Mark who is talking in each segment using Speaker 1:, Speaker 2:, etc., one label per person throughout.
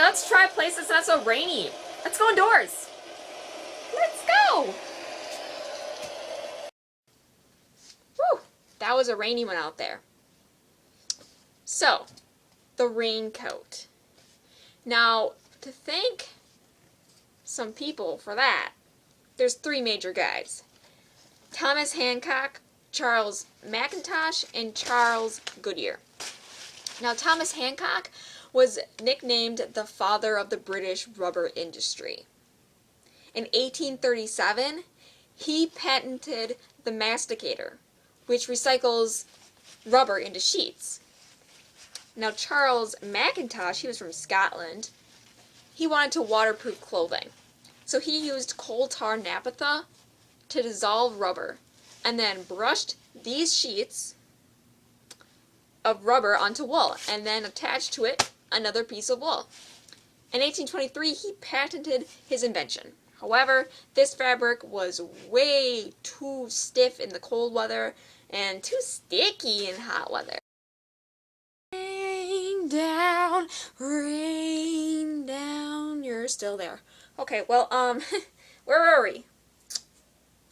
Speaker 1: let's try a place that's not so rainy. Let's go indoors. Let's go. Whew, that was a rainy one out there. So, the raincoat. Now, to thank some people for that, there's three major guys. Thomas Hancock, Charles McIntosh, and Charles Goodyear. Now, Thomas Hancock was nicknamed the father of the British rubber industry. In 1837, he patented the masticator, which recycles rubber into sheets. Now, Charles McIntosh, he was from Scotland, he wanted to waterproof clothing. So he used coal tar naphtha to dissolve rubber and then brushed these sheets of rubber onto wool and then attached to it another piece of wool. In 1823, he patented his invention. However, this fabric was way too stiff in the cold weather and too sticky in hot weather. Rain down, you're still there. Okay, well, where are we?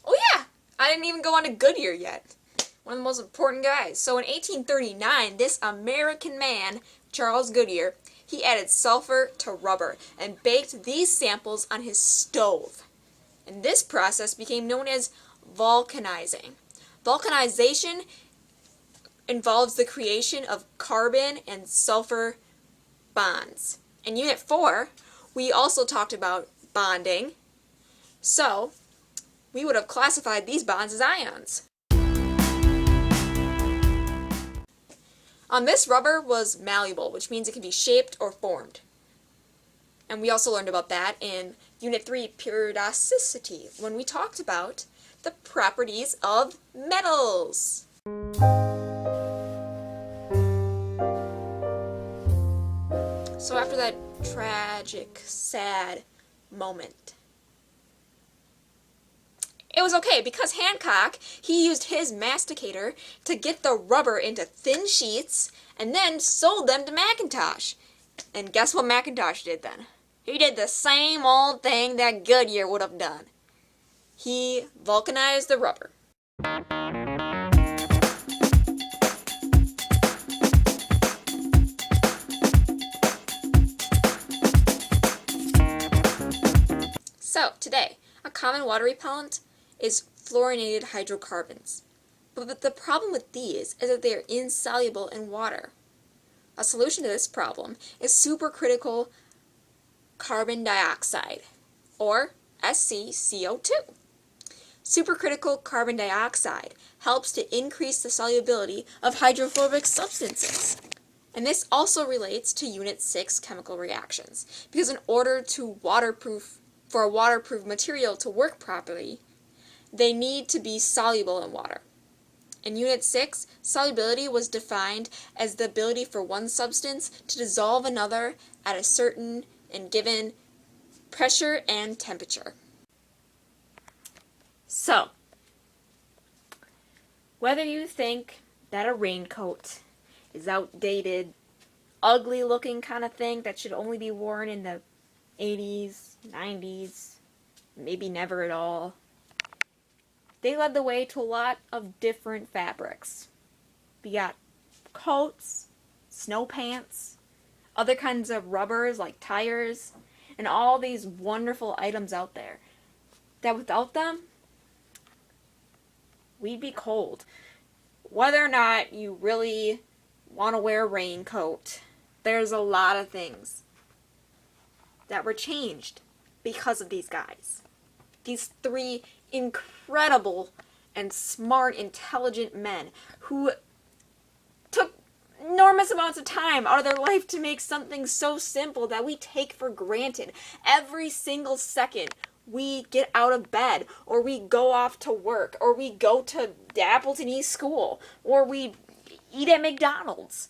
Speaker 1: Oh yeah, I didn't even go on to Goodyear yet. One of the most important guys. So in 1839, this American man, Charles Goodyear, he added sulfur to rubber and baked these samples on his stove. And this process became known as vulcanizing. Vulcanization involves the creation of carbon and sulfur bonds. In Unit 4, we also talked about bonding. So, we would have classified these bonds as ions. This rubber was malleable, which means it can be shaped or formed. And we also learned about that in Unit 3, periodicity, when we talked about the properties of metals. So after that tragic, sad moment, it was okay because Hancock, he used his masticator to get the rubber into thin sheets and then sold them to McIntosh. And guess what McIntosh did then? He did the same old thing that Goodyear would have done. He vulcanized the rubber. So, today, a common water repellent is fluorinated hydrocarbons. But the problem with these is that they are insoluble in water. A solution to this problem is supercritical carbon dioxide, or SCCO2. Supercritical carbon dioxide helps to increase the solubility of hydrophobic substances. And this also relates to Unit 6 chemical reactions, because in order to for a waterproof material to work properly, they need to be soluble in water. In Unit 6, solubility was defined as the ability for one substance to dissolve another at a certain and given pressure and temperature. So, whether you think that a raincoat is outdated, ugly looking kind of thing that should only be worn in the 80s, 90s, maybe never at all, they led the way to a lot of different fabrics. We got coats, snow pants, other kinds of rubbers like tires, and all these wonderful items out there that without them, we'd be cold. Whether or not you really want to wear a raincoat, there's a lot of things that were changed because of these guys. These three incredible and smart, intelligent men who took enormous amounts of time out of their life to make something so simple that we take for granted. Every single second we get out of bed, or we go off to work, or we go to Appleton East School, or we eat at McDonald's.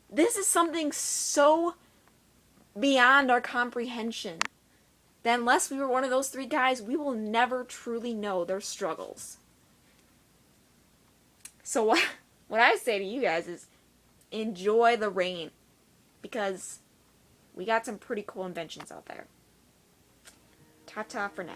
Speaker 1: This is something so beyond our comprehension that unless we were one of those three guys, we will never truly know their struggles. So what I say to you guys is enjoy the rain, because We got some pretty cool inventions out there. Ta-ta for now.